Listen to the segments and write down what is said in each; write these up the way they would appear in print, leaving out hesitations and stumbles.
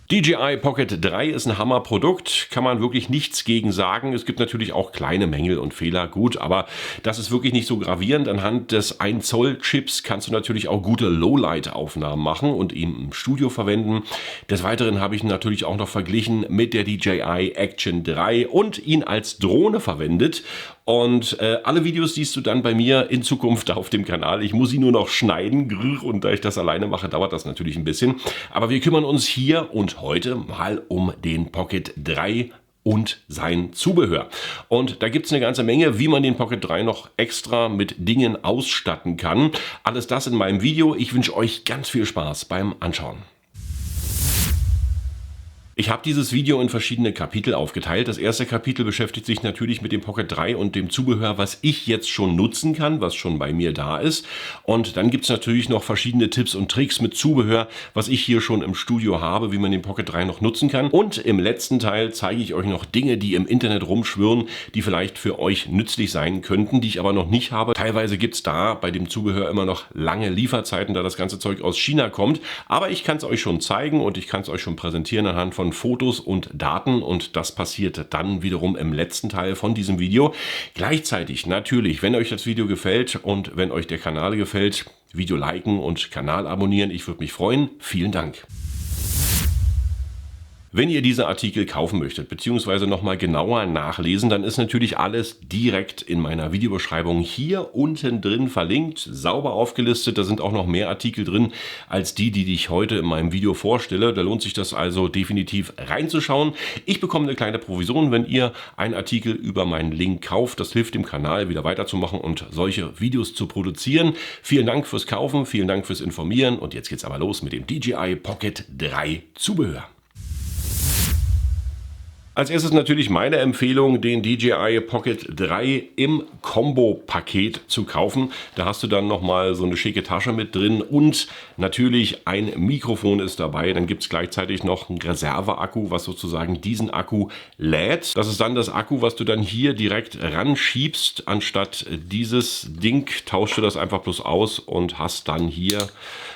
DJI Pocket 3 ist ein Hammerprodukt, kann man wirklich nichts gegen sagen. Es gibt natürlich auch kleine Mängel und Fehler, gut, aber das ist wirklich nicht so gravierend. Anhand des 1 Zoll Chips kannst du natürlich auch gute Lowlight-Aufnahmen machen und ihn im Studio verwenden. Des Weiteren habe ich ihn natürlich auch noch verglichen mit der DJI Action 3 und ihn als Drohne verwendet. Und alle Videos siehst du dann bei mir in Zukunft auf dem Kanal. Ich muss sie nur noch schneiden und da ich das alleine mache, dauert das natürlich ein bisschen. Aber wir kümmern uns hier und heute mal um den Pocket 3 und sein Zubehör. Und da gibt es eine ganze Menge, wie man den Pocket 3 noch extra mit Dingen ausstatten kann. Alles das in meinem Video. Ich wünsche euch ganz viel Spaß beim Anschauen. Ich habe dieses Video in verschiedene Kapitel aufgeteilt. Das erste Kapitel beschäftigt sich natürlich mit dem Pocket 3 und dem Zubehör, was ich jetzt schon nutzen kann, was schon bei mir da ist. Und dann gibt es natürlich noch verschiedene Tipps und Tricks mit Zubehör, was ich hier schon im Studio habe, wie man den Pocket 3 noch nutzen kann. Und im letzten Teil zeige ich euch noch Dinge, die im Internet rumschwirren, die vielleicht für euch nützlich sein könnten, die ich aber noch nicht habe. Teilweise gibt es da bei dem Zubehör immer noch lange Lieferzeiten, da das ganze Zeug aus China kommt. Aber ich kann es euch schon zeigen und ich kann es euch schon präsentieren anhand von Fotos und Daten und das passiert dann wiederum im letzten Teil von diesem Video. Gleichzeitig natürlich, wenn euch das Video gefällt und wenn euch der Kanal gefällt, Video liken und Kanal abonnieren. Ich würde mich freuen. Vielen Dank. Wenn ihr diese Artikel kaufen möchtet, beziehungsweise nochmal genauer nachlesen, dann ist natürlich alles direkt in meiner Videobeschreibung hier unten drin verlinkt, sauber aufgelistet. Da sind auch noch mehr Artikel drin als die ich heute in meinem Video vorstelle. Da lohnt sich das also definitiv reinzuschauen. Ich bekomme eine kleine Provision, wenn ihr einen Artikel über meinen Link kauft. Das hilft dem Kanal wieder weiterzumachen und solche Videos zu produzieren. Vielen Dank fürs Kaufen, vielen Dank fürs Informieren und jetzt geht's aber los mit dem DJI Pocket 3 Zubehör. Als erstes natürlich meine Empfehlung, den DJI Pocket 3 im Combo-Paket zu kaufen. Da hast du dann nochmal so eine schicke Tasche mit drin und natürlich ein Mikrofon ist dabei. Dann gibt es gleichzeitig noch einen Reserveakku, was sozusagen diesen Akku lädt. Das ist dann das Akku, was du dann hier direkt ranschiebst. Anstatt dieses Ding tauschst du das einfach bloß aus und hast dann hier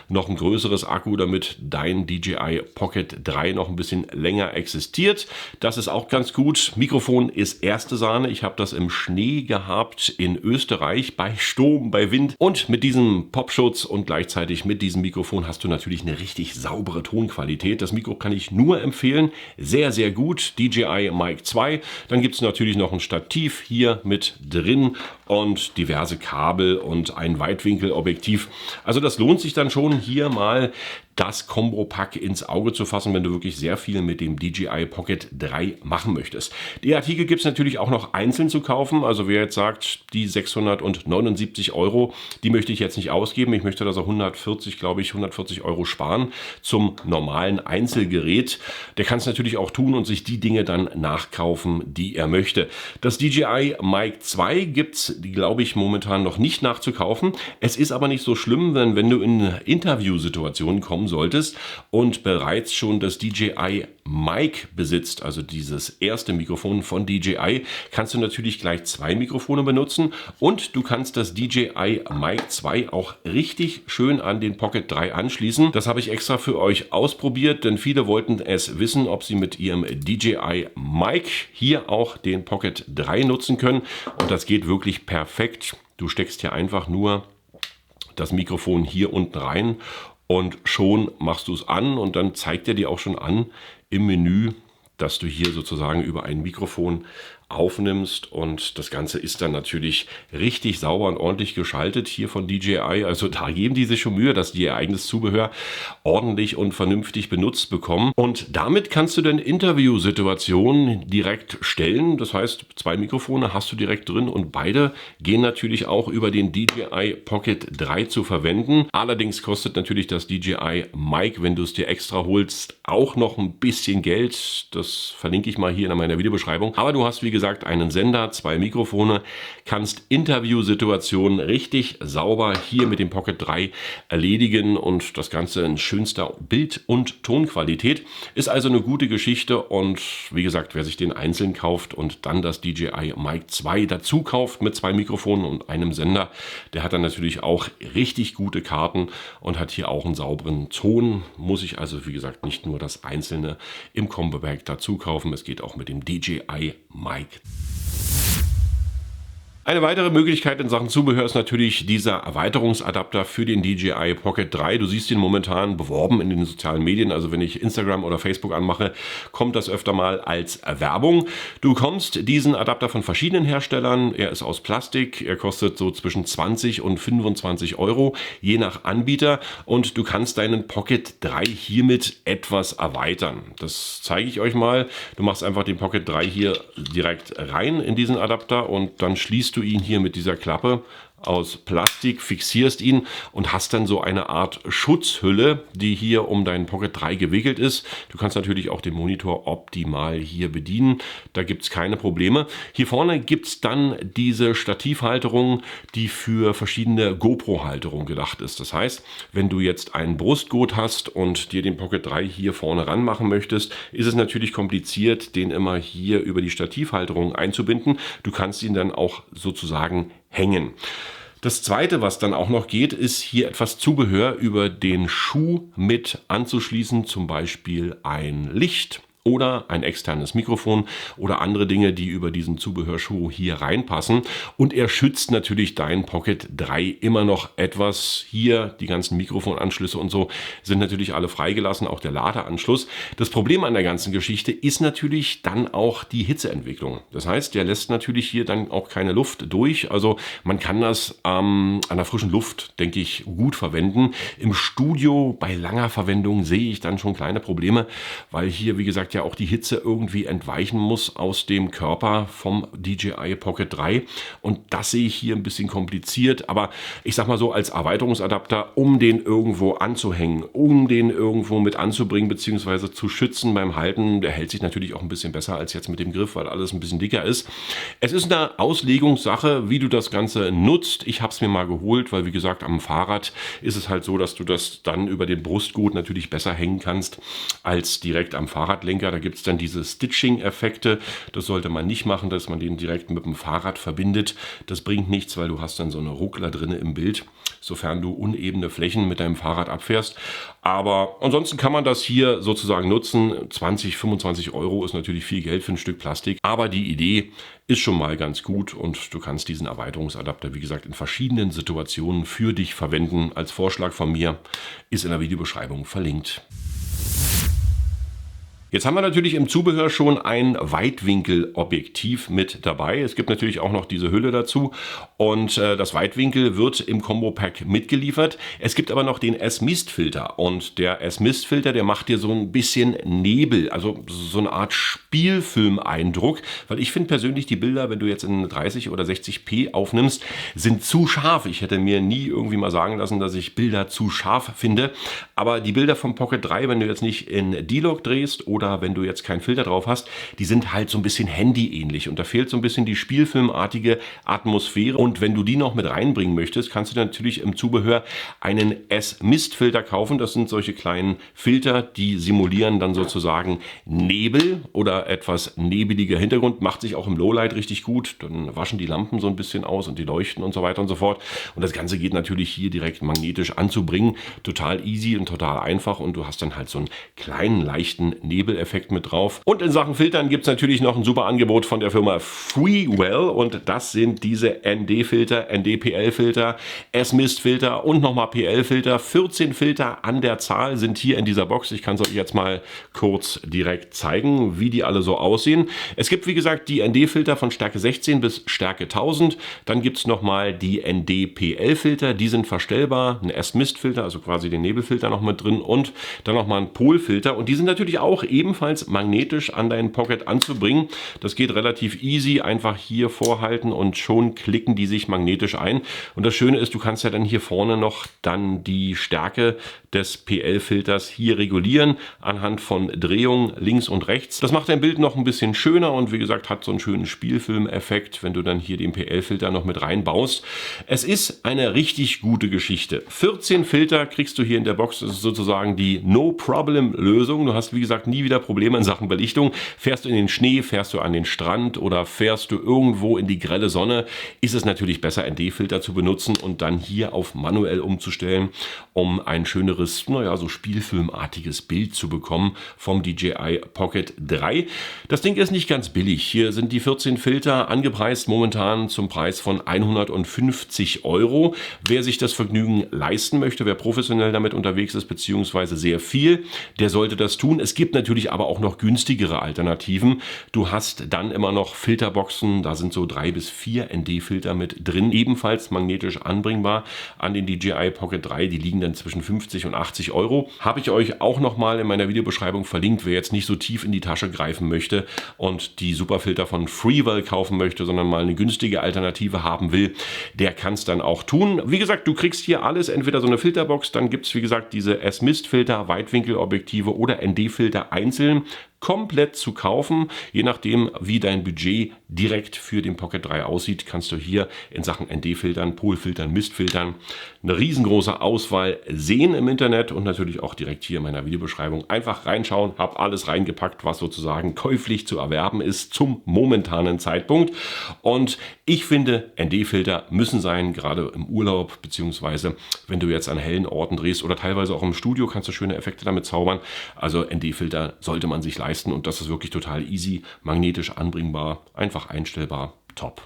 noch ein größeres Akku, damit dein DJI Pocket 3 noch ein bisschen länger existiert. Das ist auch ganz gut. Mikrofon ist erste Sahne. Ich habe das im Schnee gehabt in Österreich bei Sturm, bei Wind. Und mit diesem Popschutz und gleichzeitig mit diesem Mikrofon hast du natürlich eine richtig saubere Tonqualität. Das Mikro kann ich nur empfehlen. Sehr, sehr gut. DJI Mic 2. Dann gibt es natürlich noch ein Stativ hier mit drin und diverse Kabel und ein Weitwinkelobjektiv. Also das lohnt sich dann schon, hier mal das Combo-Pack ins Auge zu fassen, wenn du wirklich sehr viel mit dem DJI Pocket 3 machen möchtest. Die Artikel gibt es natürlich auch noch einzeln zu kaufen. Also wer jetzt sagt, die 679 €, die möchte ich jetzt nicht ausgeben. Ich möchte das auch 140 € sparen zum normalen Einzelgerät. Der kann es natürlich auch tun und sich die Dinge dann nachkaufen, die er möchte. Das DJI Mic 2 gibt es, glaube ich, momentan noch nicht nachzukaufen. Es ist aber nicht so schlimm, wenn du in Interviewsituationen kommst solltest und bereits schon das DJI Mic besitzt, also dieses erste Mikrofon von DJI, kannst du natürlich gleich 2 Mikrofone benutzen und du kannst das DJI Mic 2 auch richtig schön an den Pocket 3 anschließen. Das habe ich extra für euch ausprobiert, denn viele wollten es wissen, ob sie mit ihrem DJI Mic hier auch den Pocket 3 nutzen können und das geht wirklich perfekt. Du steckst hier einfach nur das Mikrofon hier unten rein und schon machst du es an und dann zeigt er dir auch schon an im Menü, dass du hier sozusagen über ein Mikrofon aufnimmst und das Ganze ist dann natürlich richtig sauber und ordentlich geschaltet hier von DJI. Also da geben die sich schon Mühe, dass die ihr eigenes Zubehör ordentlich und vernünftig benutzt bekommen. Und damit kannst du dann Interviewsituationen direkt stellen. Das heißt, 2 Mikrofone hast du direkt drin und beide gehen natürlich auch über den DJI Pocket 3 zu verwenden. Allerdings kostet natürlich das DJI Mic, wenn du es dir extra holst, auch noch ein bisschen Geld. Das verlinke ich mal hier in meiner Videobeschreibung. Aber du hast, wie gesagt, gesagt, einen Sender, 2 Mikrofone, kannst Interviewsituationen richtig sauber hier mit dem Pocket 3 erledigen und das Ganze in schönster Bild- und Tonqualität. Ist also eine gute Geschichte und wie gesagt, wer sich den einzeln kauft und dann das DJI Mic 2 dazu kauft mit 2 Mikrofonen und einem Sender, der hat dann natürlich auch richtig gute Karten und hat hier auch einen sauberen Ton. Muss ich also, wie gesagt, nicht nur das einzelne im Combo-Pack dazu kaufen, es geht auch mit dem DJI Mic. Eine weitere Möglichkeit in Sachen Zubehör ist natürlich dieser Erweiterungsadapter für den DJI Pocket 3. Du siehst ihn momentan beworben in den sozialen Medien, also wenn ich Instagram oder Facebook anmache, kommt das öfter mal als Werbung. Du bekommst diesen Adapter von verschiedenen Herstellern, er ist aus Plastik, er kostet so zwischen 20 und 25 Euro, je nach Anbieter und du kannst deinen Pocket 3 hiermit etwas erweitern. Das zeige ich euch mal. Du machst einfach den Pocket 3 hier direkt rein in diesen Adapter und dann schließt du ihn hier mit dieser Klappe aus Plastik, fixierst ihn und hast dann so eine Art Schutzhülle, die hier um deinen Pocket 3 gewickelt ist. Du kannst natürlich auch den Monitor optimal hier bedienen, da gibt es keine Probleme. Hier vorne gibt es dann diese Stativhalterung, die für verschiedene GoPro-Halterungen gedacht ist. Das heißt, wenn du jetzt einen Brustgurt hast und dir den Pocket 3 hier vorne ranmachen möchtest, ist es natürlich kompliziert, den immer hier über die Stativhalterung einzubinden. Du kannst ihn dann auch sozusagen hängen. Das zweite, was dann auch noch geht, ist hier etwas Zubehör über den Schuh mit anzuschließen, zum Beispiel ein Licht oder ein externes Mikrofon oder andere Dinge, die über diesen Zubehörschuh hier reinpassen. Und er schützt natürlich deinen Pocket 3 immer noch etwas. Hier die ganzen Mikrofonanschlüsse und so sind natürlich alle freigelassen, auch der Ladeanschluss. Das Problem an der ganzen Geschichte ist natürlich dann auch die Hitzeentwicklung. Das heißt, der lässt natürlich hier dann auch keine Luft durch. Also man kann das an der frischen Luft, denke ich, gut verwenden. Im Studio bei langer Verwendung sehe ich dann schon kleine Probleme, weil hier, wie gesagt, ja auch die Hitze irgendwie entweichen muss aus dem Körper vom DJI Pocket 3 und das sehe ich hier ein bisschen kompliziert, aber ich sag mal so als Erweiterungsadapter, um den irgendwo anzuhängen, um den irgendwo mit anzubringen bzw. zu schützen beim Halten, der hält sich natürlich auch ein bisschen besser als jetzt mit dem Griff, weil alles ein bisschen dicker ist. Es ist eine Auslegungssache, wie du das Ganze nutzt. Ich habe es mir mal geholt, weil wie gesagt am Fahrrad ist es halt so, dass du das dann über den Brustgurt natürlich besser hängen kannst als direkt am Fahrradlenker. Da gibt es dann diese Stitching-Effekte. Das sollte man nicht machen, dass man den direkt mit dem Fahrrad verbindet. Das bringt nichts, weil du hast dann so eine Ruckler drin im Bild, sofern du unebene Flächen mit deinem Fahrrad abfährst. Aber ansonsten kann man das hier sozusagen nutzen. 20, 25 Euro ist natürlich viel Geld für ein Stück Plastik. Aber die Idee ist schon mal ganz gut und du kannst diesen Erweiterungsadapter, wie gesagt, in verschiedenen Situationen für dich verwenden. Als Vorschlag von mir ist in der Videobeschreibung verlinkt. Jetzt haben wir natürlich im Zubehör schon ein Weitwinkelobjektiv mit dabei. Es gibt natürlich auch noch diese Hülle dazu und das Weitwinkel wird im Combo-Pack mitgeliefert. Es gibt aber noch den S-Mist-Filter und der S-Mist-Filter, der macht dir so ein bisschen Nebel, also so eine Art Spielfilmeindruck, weil ich finde persönlich die Bilder, wenn du jetzt in 30 oder 60p aufnimmst, sind zu scharf. Ich hätte mir nie irgendwie mal sagen lassen, dass ich Bilder zu scharf finde, aber die Bilder vom Pocket 3, wenn du jetzt nicht in D-Log drehst oder wenn du jetzt keinen Filter drauf hast, die sind halt so ein bisschen handyähnlich und da fehlt so ein bisschen die spielfilmartige Atmosphäre und wenn du die noch mit reinbringen möchtest, kannst du natürlich im Zubehör einen S-Mist-Filter kaufen. Das sind solche kleinen Filter, die simulieren dann sozusagen Nebel oder etwas nebeliger Hintergrund, macht sich auch im Lowlight richtig gut, dann waschen die Lampen so ein bisschen aus und die leuchten und so weiter und so fort und das Ganze geht natürlich hier direkt magnetisch anzubringen, total easy und total einfach und du hast dann halt so einen kleinen, leichten Nebeleffekt mit drauf. Und in Sachen Filtern gibt es natürlich noch ein super Angebot von der Firma Freewell und das sind diese ND-Filter, ND-PL-Filter, S-Mist-Filter und nochmal PL-Filter. 14 Filter an der Zahl sind hier in dieser Box. Ich kann es euch jetzt mal kurz direkt zeigen, wie die alle so aussehen. Es gibt wie gesagt die ND-Filter von Stärke 16 bis Stärke 1000. Dann gibt es nochmal die ND-PL-Filter, die sind verstellbar. Ein S-Mist-Filter, also quasi den Nebelfilter noch mit drin und dann nochmal ein Polfilter und die sind natürlich auch ebenfalls magnetisch an deinen Pocket anzubringen. Das geht relativ easy, einfach hier vorhalten und schon klicken die sich magnetisch ein. Und das Schöne ist, du kannst ja dann hier vorne noch dann die Stärke des PL-Filters hier regulieren anhand von Drehungen links und rechts. Das macht dein Bild noch ein bisschen schöner und wie gesagt hat so einen schönen Spielfilm-Effekt, wenn du dann hier den PL-Filter noch mit reinbaust. Es ist eine richtig gute Geschichte. 14 Filter kriegst du hier in der Box. Das ist sozusagen die No-Problem-Lösung. Du hast wie gesagt nie wieder Probleme in Sachen Belichtung. Fährst du in den Schnee, fährst du an den Strand oder fährst du irgendwo in die grelle Sonne, ist es natürlich besser, ND-Filter zu benutzen und dann hier auf manuell umzustellen, um ein schöneres, naja, so spielfilmartiges Bild zu bekommen vom DJI Pocket 3. Das Ding ist nicht ganz billig. Hier sind die 14 Filter angepreist momentan zum Preis von 150 Euro. Wer sich das Vergnügen leisten möchte, wer professionell damit unterwegs ist, beziehungsweise sehr viel, der sollte das tun. Es gibt natürlich aber auch noch günstigere Alternativen. Du hast dann immer noch Filterboxen, da sind so 3 bis 4 ND-Filter mit drin, ebenfalls magnetisch anbringbar an den DJI Pocket 3. Die liegen dann zwischen 50 und 80 Euro. Habe ich euch auch nochmal in meiner Videobeschreibung verlinkt, wer jetzt nicht so tief in die Tasche greifen möchte und die Superfilter von Freewell kaufen möchte, sondern mal eine günstige Alternative haben will, der kann es dann auch tun. Wie gesagt, du kriegst hier alles, entweder so eine Filterbox, dann gibt es wie gesagt diese S-Mist-Filter, Weitwinkelobjektive oder ND-Filter einzeln komplett zu kaufen. Je nachdem, wie dein Budget direkt für den Pocket 3 aussieht, kannst du hier in Sachen ND-Filtern, Polfiltern, Mistfiltern eine riesengroße Auswahl sehen im Internet und natürlich auch direkt hier in meiner Videobeschreibung. Einfach reinschauen, habe alles reingepackt, was sozusagen käuflich zu erwerben ist zum momentanen Zeitpunkt. Und ich finde, ND-Filter müssen sein, gerade im Urlaub, beziehungsweise wenn du jetzt an hellen Orten drehst oder teilweise auch im Studio, kannst du schöne Effekte damit zaubern. Also ND-Filter sollte man sich leisten und das ist wirklich total easy, magnetisch anbringbar, einfach einstellbar, top.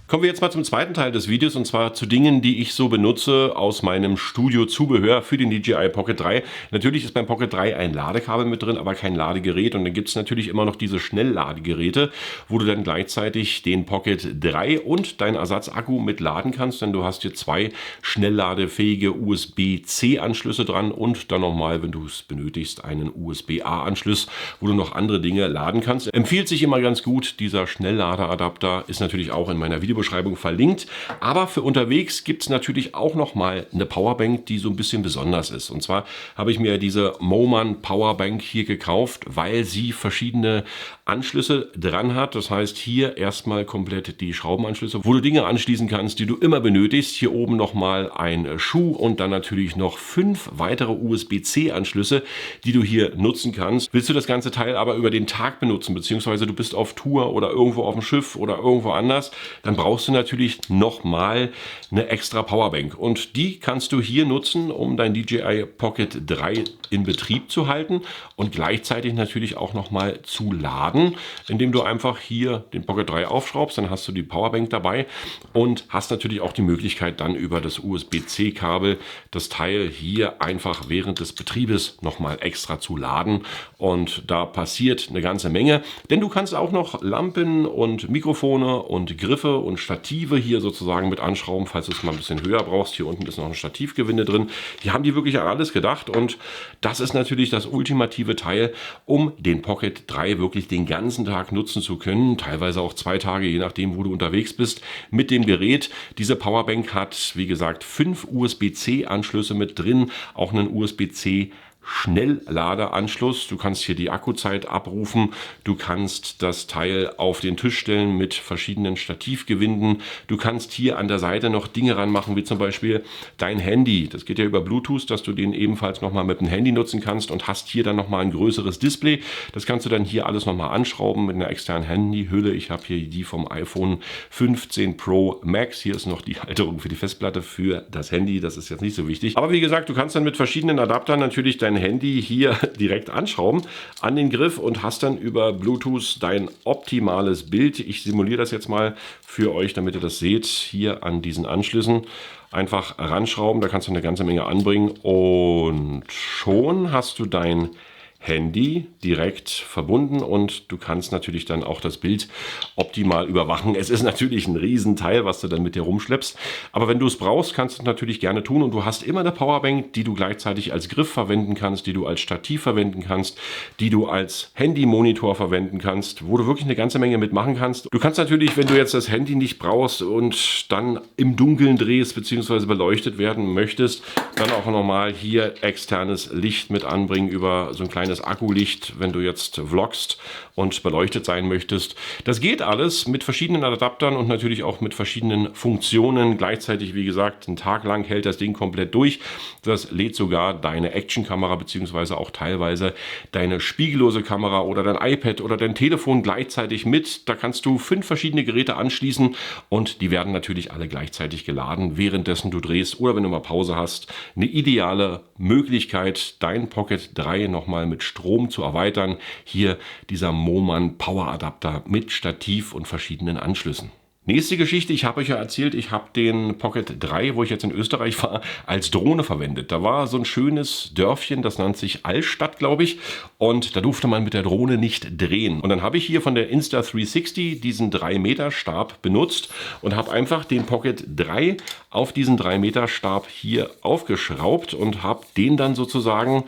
Kommen wir jetzt mal zum zweiten Teil des Videos und zwar zu Dingen, die ich so benutze aus meinem Studio-Zubehör für den DJI Pocket 3. Natürlich ist beim Pocket 3 ein Ladekabel mit drin, aber kein Ladegerät und dann gibt es natürlich immer noch diese Schnellladegeräte, wo du dann gleichzeitig den Pocket 3 und deinen Ersatzakku mit laden kannst, denn du hast hier 2 schnellladefähige USB-C-Anschlüsse dran und dann nochmal, wenn du es benötigst, einen USB-A-Anschluss, wo du noch andere Dinge laden kannst. Empfiehlt sich immer ganz gut, dieser Schnellladeadapter ist natürlich auch in meiner Videobeschreibung verlinkt, aber für unterwegs gibt es natürlich auch noch mal eine Powerbank, die so ein bisschen besonders ist. Und zwar habe ich mir diese Moman Powerbank hier gekauft, weil sie verschiedene Anschlüsse dran hat. Das heißt, hier erstmal komplett die Schraubenanschlüsse, wo du Dinge anschließen kannst, die du immer benötigst. Hier oben noch mal ein Schuh und dann natürlich noch 5 weitere USB-C-Anschlüsse, die du hier nutzen kannst. Willst du das ganze Teil aber über den Tag benutzen, beziehungsweise du bist auf Tour oder irgendwo auf dem Schiff oder irgendwo anders, dann brauchst du natürlich nochmal eine extra Powerbank und die kannst du hier nutzen, um dein DJI Pocket 3 in Betrieb zu halten und gleichzeitig natürlich auch nochmal zu laden, indem du einfach hier den Pocket 3 aufschraubst, dann hast du die Powerbank dabei und hast natürlich auch die Möglichkeit dann über das USB-C-Kabel das Teil hier einfach während des Betriebes nochmal extra zu laden und da passiert eine ganze Menge, denn du kannst auch noch Lampen und Mikrofone und Griffe und Stative hier sozusagen mit anschrauben, falls du es mal ein bisschen höher brauchst. Hier unten ist noch ein Stativgewinde drin. Hier haben die wirklich an alles gedacht und das ist natürlich das ultimative Teil, um den Pocket 3 wirklich den ganzen Tag nutzen zu können, teilweise auch 2 Tage, je nachdem, wo du unterwegs bist, mit dem Gerät. Diese Powerbank hat, wie gesagt, 5 USB-C-Anschlüsse mit drin, auch einen USB-C Schnellladeanschluss. Du kannst hier die Akkuzeit abrufen. Du kannst das Teil auf den Tisch stellen mit verschiedenen Stativgewinden. Du kannst hier an der Seite noch Dinge ranmachen, wie zum Beispiel dein Handy. Das geht ja über Bluetooth, dass du den ebenfalls nochmal mit dem Handy nutzen kannst und hast hier dann nochmal ein größeres Display. Das kannst du dann hier alles nochmal anschrauben mit einer externen Handyhülle. Ich habe hier die vom iPhone 15 Pro Max. Hier ist noch die Halterung für die Festplatte für das Handy. Das ist jetzt nicht so wichtig. Aber wie gesagt, du kannst dann mit verschiedenen Adaptern natürlich dein Handy hier direkt anschrauben an den Griff und hast dann über Bluetooth dein optimales Bild. Ich simuliere das jetzt mal für euch, damit ihr das seht. Hier an diesen Anschlüssen einfach ranschrauben, da kannst du eine ganze Menge anbringen und schon hast du dein Handy direkt verbunden und du kannst natürlich dann auch das Bild optimal überwachen. Es ist natürlich ein Riesenteil, was du dann mit dir rumschleppst, aber wenn du es brauchst, kannst du es natürlich gerne tun und du hast immer eine Powerbank, die du gleichzeitig als Griff verwenden kannst, die du als Stativ verwenden kannst, die du als Handy-Monitor verwenden kannst, wo du wirklich eine ganze Menge mitmachen kannst. Du kannst natürlich, wenn du jetzt das Handy nicht brauchst und dann im Dunkeln drehst bzw. beleuchtet werden möchtest, dann auch nochmal hier externes Licht mit anbringen über so ein kleines Akkulicht, wenn du jetzt vloggst und beleuchtet sein möchtest. Das geht alles mit verschiedenen Adaptern und natürlich auch mit verschiedenen Funktionen. Gleichzeitig, wie gesagt, einen Tag lang hält das Ding komplett durch. Das lädt sogar deine Actionkamera bzw. auch teilweise deine spiegellose Kamera oder dein iPad oder dein Telefon gleichzeitig mit. Da kannst du 5 verschiedene Geräte anschließen und die werden natürlich alle gleichzeitig geladen, währenddessen du drehst oder wenn du mal Pause hast. Eine ideale Möglichkeit, dein Pocket 3 nochmal mit Strom zu erweitern. Hier dieser Moman Power Adapter mit Stativ und verschiedenen Anschlüssen. Nächste Geschichte, ich habe euch ja erzählt, ich habe den Pocket 3, wo ich jetzt in Österreich war, als Drohne verwendet. Da war so ein schönes Dörfchen, das nannte sich Altstadt, glaube ich, und da durfte man mit der Drohne nicht drehen. Und dann habe ich hier von der Insta360 diesen 3 Meter Stab benutzt und habe einfach den Pocket 3 auf diesen 3 Meter Stab hier aufgeschraubt und habe den dann sozusagen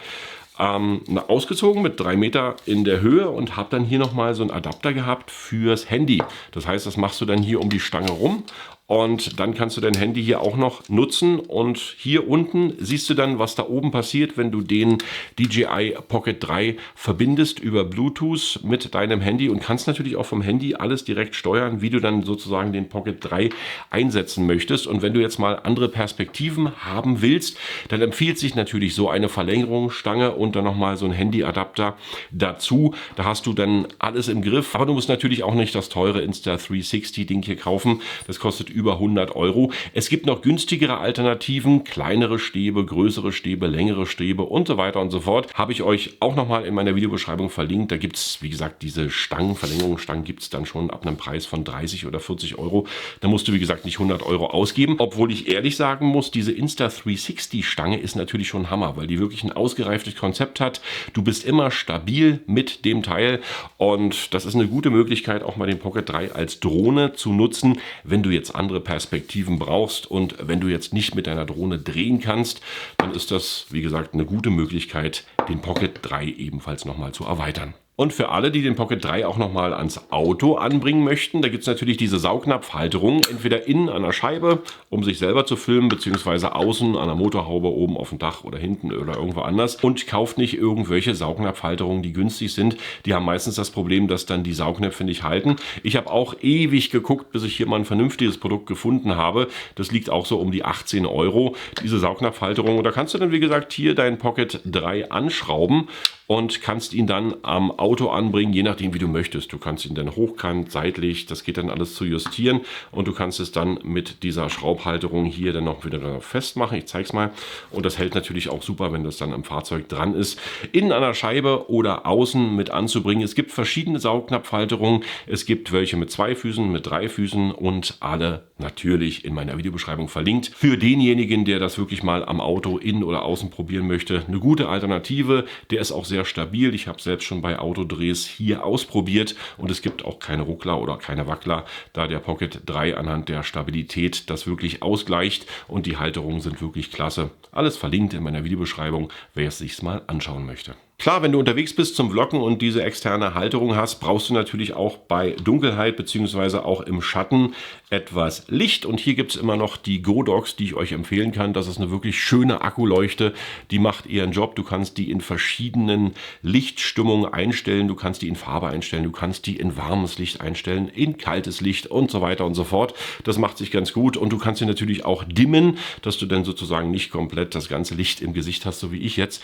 ausgezogen mit 3 Meter in der Höhe und habe dann hier nochmal so einen Adapter gehabt fürs Handy. Das heißt, das machst du dann hier um die Stange rum und dann kannst du dein Handy hier auch noch nutzen und hier unten siehst du dann, was da oben passiert, wenn du den DJI Pocket 3 verbindest über Bluetooth mit deinem Handy und kannst natürlich auch vom Handy alles direkt steuern, wie du dann sozusagen den Pocket 3 einsetzen möchtest. Und wenn du jetzt mal andere Perspektiven haben willst, dann empfiehlt sich natürlich so eine Verlängerungsstange und dann nochmal so ein Handyadapter dazu. Da hast du dann alles im Griff, aber du musst natürlich auch nicht das teure Insta360 Ding hier kaufen. Das kostet über 100 Euro. Es gibt noch günstigere Alternativen, kleinere Stäbe, größere Stäbe, längere Stäbe und so weiter und so fort. Habe ich euch auch nochmal in meiner Videobeschreibung verlinkt. Da gibt es, wie gesagt, diese Stangen, Verlängerungsstangen gibt es dann schon ab einem Preis von 30 oder 40 Euro. Da musst du, wie gesagt, nicht 100 Euro ausgeben. Obwohl ich ehrlich sagen muss, diese Insta360 Stange ist natürlich schon Hammer, weil die wirklich ein ausgereiftes Konzept hat. Du bist immer stabil mit dem Teil und das ist eine gute Möglichkeit, auch mal den Pocket 3 als Drohne zu nutzen, wenn du jetzt andere Perspektiven brauchst und wenn du jetzt nicht mit deiner Drohne drehen kannst, dann ist das, wie gesagt, eine gute Möglichkeit, den Pocket 3 ebenfalls nochmal zu erweitern. Und für alle, die den Pocket 3 auch nochmal ans Auto anbringen möchten, da gibt es natürlich diese Saugnapfhalterung, entweder innen an der Scheibe, um sich selber zu filmen, beziehungsweise außen an der Motorhaube, oben auf dem Dach oder hinten oder irgendwo anders. Und kauft nicht irgendwelche Saugnapfhalterungen, die günstig sind. Die haben meistens das Problem, dass dann die Saugnäpfe nicht halten. Ich habe auch ewig geguckt, bis ich hier mal ein vernünftiges Produkt gefunden habe. Das liegt auch so um die 18 Euro, diese Saugnapfhalterung. Und da kannst du dann, wie gesagt, hier deinen Pocket 3 anschrauben und kannst ihn dann am Auto anbringen, je nachdem wie du möchtest. Du kannst ihn dann hochkant, seitlich, das geht dann alles zu justieren und du kannst es dann mit dieser Schraubhalterung hier dann noch wieder festmachen. Ich zeige es mal und das hält natürlich auch super, wenn das dann am Fahrzeug dran ist. Innen an der Scheibe oder außen mit anzubringen. Es gibt verschiedene Saugnapfhalterungen. Es gibt welche mit 2 Füßen, mit 3 Füßen und alle natürlich in meiner Videobeschreibung verlinkt. Für denjenigen, der das wirklich mal am Auto innen oder außen probieren möchte, eine gute Alternative. Der ist auch sehr stabil. Ich habe selbst schon bei Autodrehs hier ausprobiert und es gibt auch keine Ruckler oder keine Wackler, da der Pocket 3 anhand der Stabilität das wirklich ausgleicht und die Halterungen sind wirklich klasse. Alles verlinkt in meiner Videobeschreibung, wer es sich mal anschauen möchte. Klar, wenn du unterwegs bist zum Vloggen und diese externe Halterung hast, brauchst du natürlich auch bei Dunkelheit bzw. auch im Schatten etwas Licht. Und hier gibt es immer noch die Godox, die ich euch empfehlen kann. Das ist eine wirklich schöne Akkuleuchte, die macht ihren Job. Du kannst die in verschiedenen Lichtstimmungen einstellen, du kannst die in Farbe einstellen, du kannst die in warmes Licht einstellen, in kaltes Licht und so weiter und so fort. Das macht sich ganz gut und du kannst sie natürlich auch dimmen, dass du dann sozusagen nicht komplett das ganze Licht im Gesicht hast, so wie ich jetzt.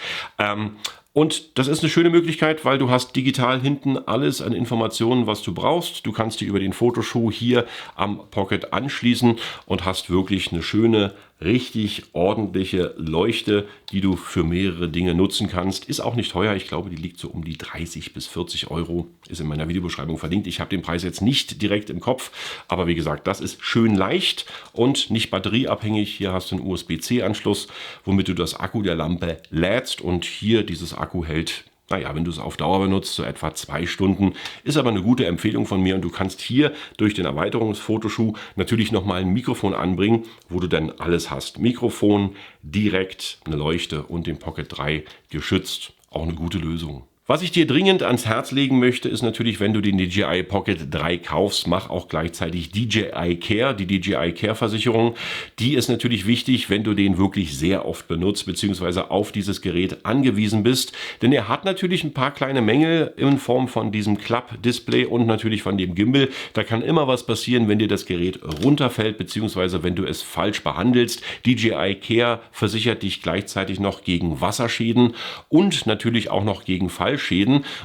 Und das ist eine schöne Möglichkeit, weil du hast digital hinten alles an Informationen, was du brauchst. Du kannst die über den Fotoshow hier am Pocket anschließen und hast wirklich eine schöne, richtig ordentliche Leuchte, die du für mehrere Dinge nutzen kannst. Ist auch nicht teuer. Ich glaube, die liegt so um die 30 bis 40 Euro. Ist in meiner Videobeschreibung verlinkt. Ich habe den Preis jetzt nicht direkt im Kopf, aber wie gesagt, das ist schön leicht und nicht batterieabhängig. Hier hast du einen USB-C-Anschluss, womit du das Akku der Lampe lädst und hier dieses Akku hält Naja, wenn du es auf Dauer benutzt, so etwa 2 Stunden, ist aber eine gute Empfehlung von mir und du kannst hier durch den Erweiterungsfotoschuh natürlich nochmal ein Mikrofon anbringen, wo du dann alles hast. Mikrofon, direkt eine Leuchte und den Pocket 3 geschützt. Auch eine gute Lösung. Was ich dir dringend ans Herz legen möchte, ist natürlich, wenn du den DJI Pocket 3 kaufst, mach auch gleichzeitig DJI Care, die DJI Care Versicherung. Die ist natürlich wichtig, wenn du den wirklich sehr oft benutzt, beziehungsweise auf dieses Gerät angewiesen bist. Denn er hat natürlich ein paar kleine Mängel in Form von diesem Klapp-Display und natürlich von dem Gimbal. Da kann immer was passieren, wenn dir das Gerät runterfällt, beziehungsweise wenn du es falsch behandelst. DJI Care versichert dich gleichzeitig noch gegen Wasserschäden und natürlich auch noch gegen Fallschäden.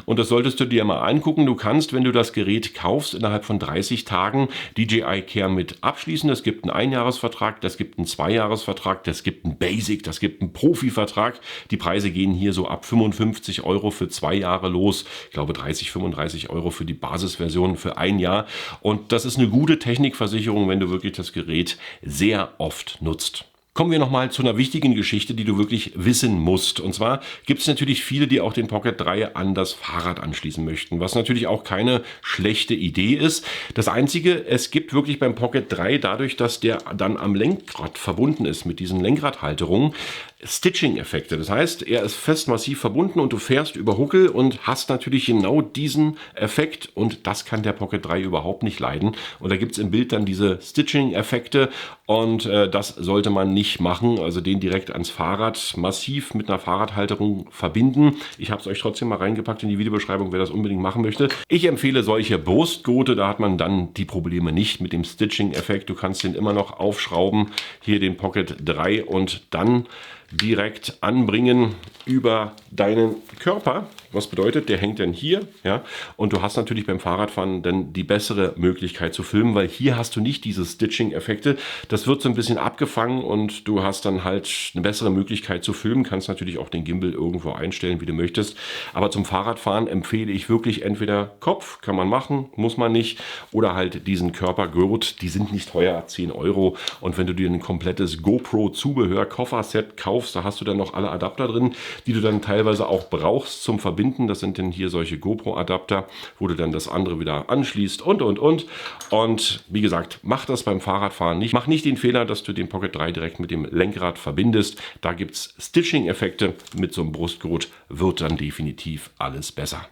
Und das solltest du dir mal angucken. Du kannst, wenn du das Gerät kaufst, innerhalb von 30 Tagen DJI Care mit abschließen. Es gibt einen Einjahresvertrag, das gibt einen 2-Jahresvertrag, das gibt einen Basic, das gibt einen Profivertrag. Die Preise gehen hier so ab 55 € für 2 Jahre los. Ich glaube 30, 35 € für die Basisversion für 1 Jahr. Und das ist eine gute Technikversicherung, wenn du wirklich das Gerät sehr oft nutzt. Kommen wir nochmal zu einer wichtigen Geschichte, die du wirklich wissen musst. Und zwar gibt es natürlich viele, die auch den Pocket 3 an das Fahrrad anschließen möchten, was natürlich auch keine schlechte Idee ist. Das Einzige, es gibt wirklich beim Pocket 3, dadurch, dass der dann am Lenkrad verbunden ist mit diesen Lenkradhalterungen, Stitching-Effekte. Das heißt, er ist fest massiv verbunden und du fährst über Huckel und hast natürlich genau diesen Effekt und das kann der Pocket 3 überhaupt nicht leiden. Und da gibt es im Bild dann diese Stitching-Effekte und das sollte man nicht machen. Also den direkt ans Fahrrad massiv mit einer Fahrradhalterung verbinden. Ich habe es euch trotzdem mal reingepackt in die Videobeschreibung, wer das unbedingt machen möchte. Ich empfehle solche Brustgurte, da hat man dann die Probleme nicht mit dem Stitching-Effekt. Du kannst den immer noch aufschrauben, hier den Pocket 3 und dann direkt anbringen über deinen Körper. Was bedeutet, der hängt dann hier, ja, und du hast natürlich beim Fahrradfahren dann die bessere Möglichkeit zu filmen, weil hier hast du nicht diese Stitching-Effekte. Das wird so ein bisschen abgefangen und du hast dann halt eine bessere Möglichkeit zu filmen. Kannst natürlich auch den Gimbal irgendwo einstellen, wie du möchtest. Aber zum Fahrradfahren empfehle ich wirklich entweder Kopf, kann man machen, muss man nicht, oder halt diesen Körpergurt. Die sind nicht teuer, 10 €. Und wenn du dir ein komplettes GoPro-Zubehör, Kofferset kaufst, da hast du dann noch alle Adapter drin, die du dann teilweise auch brauchst zum Verbinden. Das sind dann hier solche GoPro-Adapter, wo du dann das andere wieder anschließt und. Und wie gesagt, mach das beim Fahrradfahren nicht. Mach nicht den Fehler, dass du den Pocket 3 direkt mit dem Lenkrad verbindest. Da gibt es Stitching-Effekte. Mit so einem Brustgurt wird dann definitiv alles besser.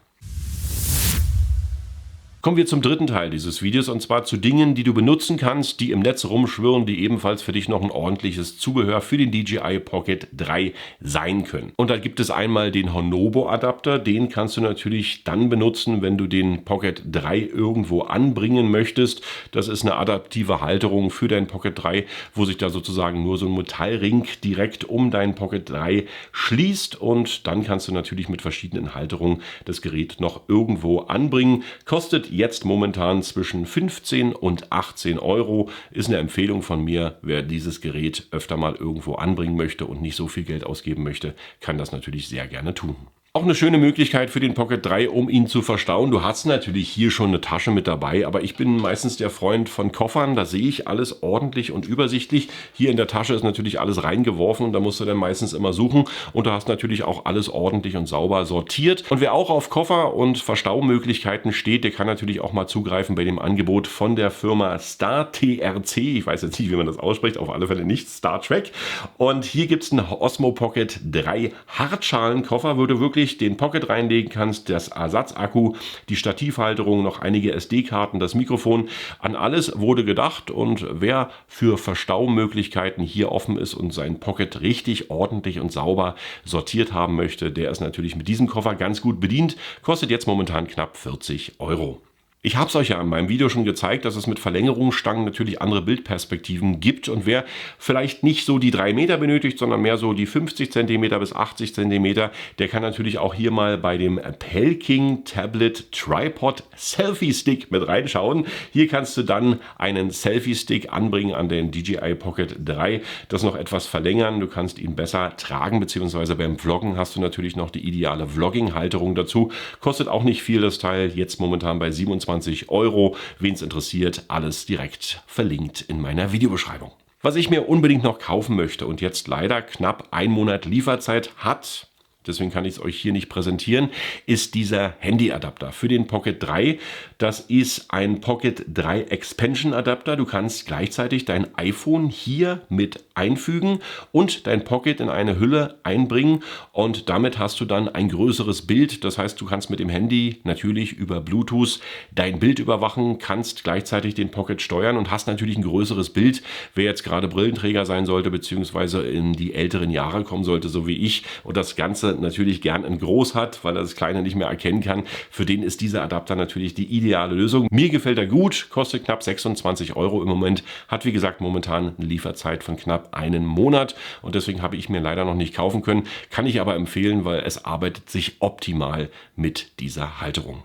Kommen wir zum dritten Teil dieses Videos und zwar zu Dingen, die du benutzen kannst, die im Netz rumschwirren, die ebenfalls für dich noch ein ordentliches Zubehör für den DJI Pocket 3 sein können. Und da gibt es einmal den Honobo Adapter, den kannst du natürlich dann benutzen, wenn du den Pocket 3 irgendwo anbringen möchtest. Das ist eine adaptive Halterung für deinen Pocket 3, wo sich da sozusagen nur so ein Metallring direkt um deinen Pocket 3 schließt und dann kannst du natürlich mit verschiedenen Halterungen das Gerät noch irgendwo anbringen. Kostet jetzt momentan zwischen 15 und 18 €. Ist eine Empfehlung von mir. Wer dieses Gerät öfter mal irgendwo anbringen möchte und nicht so viel Geld ausgeben möchte, kann das natürlich sehr gerne tun. Auch eine schöne Möglichkeit für den Pocket 3, um ihn zu verstauen. Du hast natürlich hier schon eine Tasche mit dabei, aber ich bin meistens der Freund von Koffern. Da sehe ich alles ordentlich und übersichtlich. Hier in der Tasche ist natürlich alles reingeworfen und da musst du dann meistens immer suchen. Und du hast natürlich auch alles ordentlich und sauber sortiert. Und wer auch auf Koffer und Verstaumöglichkeiten steht, der kann natürlich auch mal zugreifen bei dem Angebot von der Firma Star TRC. Ich weiß jetzt nicht, wie man das ausspricht, auf alle Fälle nicht Star Trek. Und hier gibt es einen Osmo Pocket 3 Hartschalenkoffer, wo du wirklich den Pocket reinlegen kannst, das Ersatzakku, die Stativhalterung, noch einige SD-Karten, das Mikrofon. An alles wurde gedacht und wer für Verstaumöglichkeiten hier offen ist und sein Pocket richtig ordentlich und sauber sortiert haben möchte, der ist natürlich mit diesem Koffer ganz gut bedient. Kostet jetzt momentan knapp 40 €. Ich habe es euch ja in meinem Video schon gezeigt, dass es mit Verlängerungsstangen natürlich andere Bildperspektiven gibt und wer vielleicht nicht so die 3 Meter benötigt, sondern mehr so die 50 cm bis 80 cm, der kann natürlich auch hier mal bei dem Pelking Tablet Tripod Selfie Stick mit reinschauen. Hier kannst du dann einen Selfie Stick anbringen an den DJI Pocket 3, das noch etwas verlängern. Du kannst ihn besser tragen, beziehungsweise beim Vloggen hast du natürlich noch die ideale Vlogging-Halterung dazu. Kostet auch nicht viel das Teil, jetzt momentan bei 27 €. Wen es interessiert, alles direkt verlinkt in meiner Videobeschreibung. Was ich mir unbedingt noch kaufen möchte und jetzt leider knapp 1 Monat Lieferzeit hat, deswegen kann ich es euch hier nicht präsentieren, ist dieser Handyadapter für den Pocket 3. Das ist ein Pocket 3 Expansion Adapter. Du kannst gleichzeitig dein iPhone hier mit einfügen und dein Pocket in eine Hülle einbringen und damit hast du dann ein größeres Bild. Das heißt, du kannst mit dem Handy natürlich über Bluetooth dein Bild überwachen, kannst gleichzeitig den Pocket steuern und hast natürlich ein größeres Bild. Wer jetzt gerade Brillenträger sein sollte, beziehungsweise in die älteren Jahre kommen sollte, so wie ich, und das Ganze natürlich gern in groß hat, weil er das Kleine nicht mehr erkennen kann, für den ist dieser Adapter natürlich die ideale Lösung. Mir gefällt er gut, kostet knapp 26 € im Moment, hat wie gesagt momentan eine Lieferzeit von knapp einen Monat und deswegen habe ich mir leider noch nicht kaufen können, kann ich aber empfehlen, weil es arbeitet sich optimal mit dieser Halterung.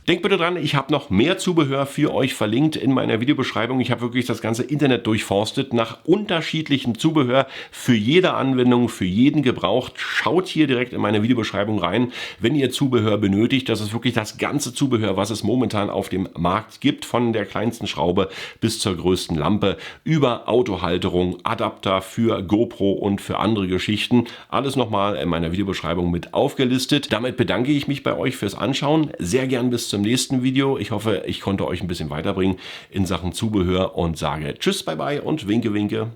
Denkt bitte dran, ich habe noch mehr Zubehör für euch verlinkt in meiner Videobeschreibung. Ich habe wirklich das ganze Internet durchforstet nach unterschiedlichem Zubehör für jede Anwendung, für jeden Gebrauch. Schaut hier direkt in meine Videobeschreibung rein, wenn ihr Zubehör benötigt. Das ist wirklich das ganze Zubehör, was es momentan auf dem Markt gibt, von der kleinsten Schraube bis zur größten Lampe, über Autohalterung, Adapter für GoPro und für andere Geschichten. Alles nochmal in meiner Videobeschreibung mit aufgelistet. Damit bedanke ich mich bei euch fürs Anschauen. Sehr gern bis zum nächsten Video. Ich hoffe, ich konnte euch ein bisschen weiterbringen in Sachen Zubehör und sage Tschüss, bye bye und winke, winke.